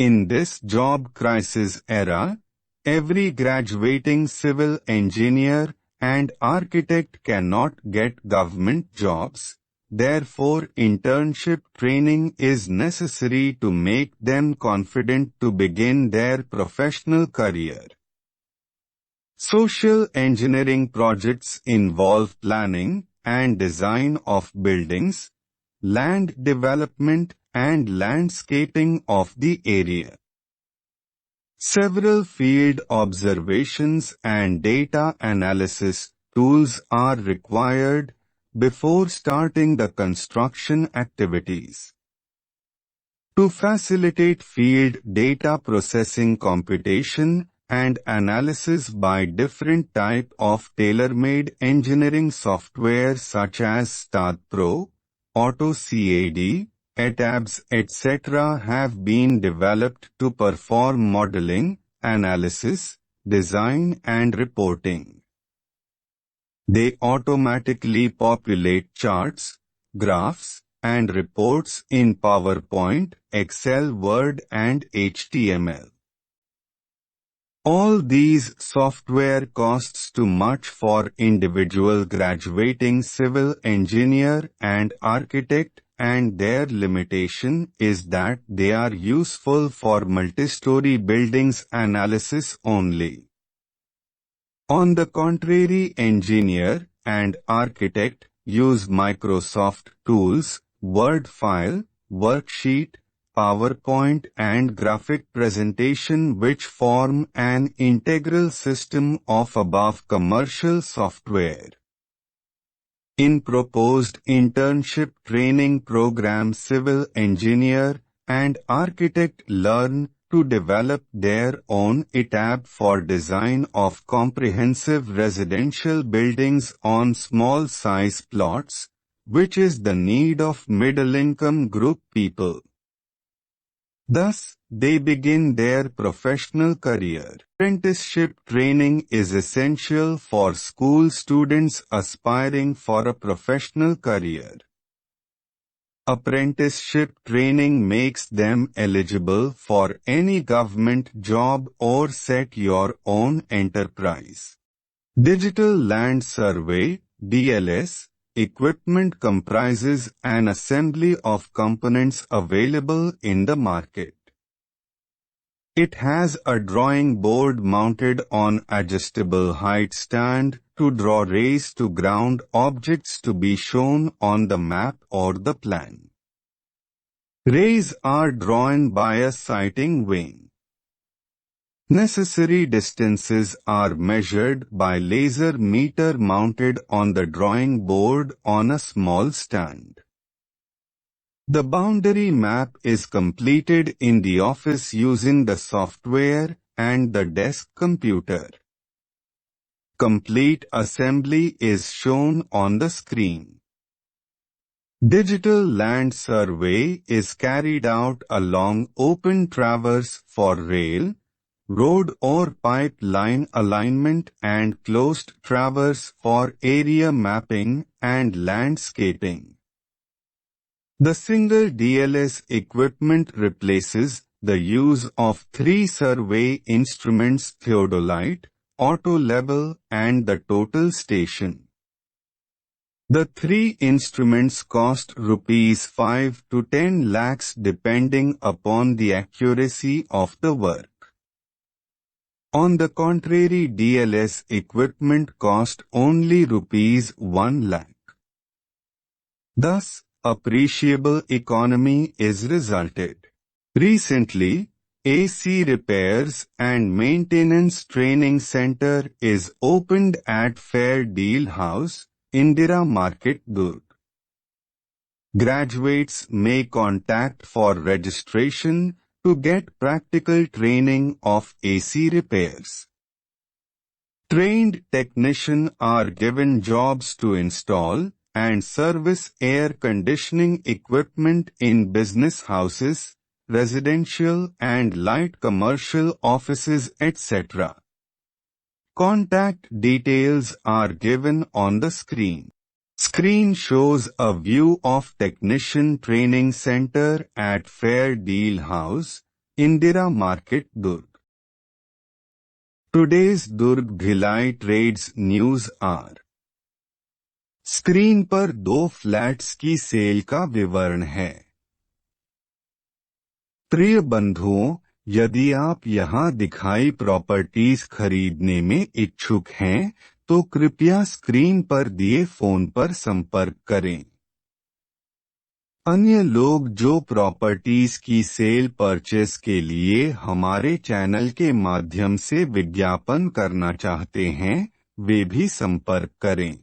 In this job crisis era, every graduating civil engineer and architect cannot get government jobs. Therefore, internship training is necessary to make them confident to begin their professional career. Social engineering projects involve planning and design of buildings, land development, and landscaping of the area. Several field observations and data analysis tools are required before starting the construction activities. To facilitate field data processing, computation, and analysis by different type of tailor-made engineering software such as StatPro, AutoCAD, ETABS, etc. have been developed to perform modeling, analysis, design and reporting. They automatically populate charts, graphs, and reports in PowerPoint, Excel, Word and HTML. All these software costs too much for individual graduating civil engineer and architect, and their limitation is that they are useful for multi-story buildings analysis only. On the contrary, engineer and architect use Microsoft tools, Word file, worksheet, PowerPoint and graphic presentation, which form an integral system of above commercial software. In proposed internship training program, civil engineer and architect learn to develop their own ETAB for design of comprehensive residential buildings on small size plots, which is the need of middle-income group people. Thus, they begin their professional career. Apprenticeship training is essential for school students aspiring for a professional career. Apprenticeship training makes them eligible for any government job or set your own enterprise. Digital Land Survey (DLS) equipment comprises an assembly of components available in the market. It has a drawing board mounted on adjustable height stand to draw raised to ground objects to be shown on the map or the plan. Rays are drawn by a sighting wing. Necessary distances are measured by laser meter mounted on the drawing board on a small stand. The boundary map is completed in the office using the software and the desk computer. Complete assembly is shown on the screen. Digital land survey is carried out along open traverse for rail, road or pipeline alignment, and closed traverse for area mapping and landscaping. The single DLS equipment replaces the use of 3 survey instruments: theodolite, auto level, and the total station. The 3 instruments cost rupees 5 to 10 lakhs depending upon the accuracy of the work. On the contrary, DLS equipment cost only rupees 1 lakh. Thus, appreciable economy is resulted. Recently, AC Repairs and Maintenance Training Center is opened at Fair Deal House, Indira Market, Durg. Graduates may contact for registration to get practical training of AC repairs. Trained technicians are given jobs to install and service air conditioning equipment in business houses, residential and light commercial offices, etc. Contact details are given on the screen. Screen shows a view of Technician Training Center at Fair Deal House, Indira Market, Durg. Today's Durg Bhilai trades news are. Screen पर 2 flats की cell का विवरण है। प्रिय बंधुओं, यदि आप यहां दिखाई प्रॉपर्टीज खरीदने में इच्छुक हैं, तो कृपया स्क्रीन पर दिए फोन पर संपर्क करें। अन्य लोग जो प्रॉपर्टीज की सेल परचेस के लिए हमारे चैनल के माध्यम से विज्ञापन करना चाहते हैं, वे भी संपर्क करें।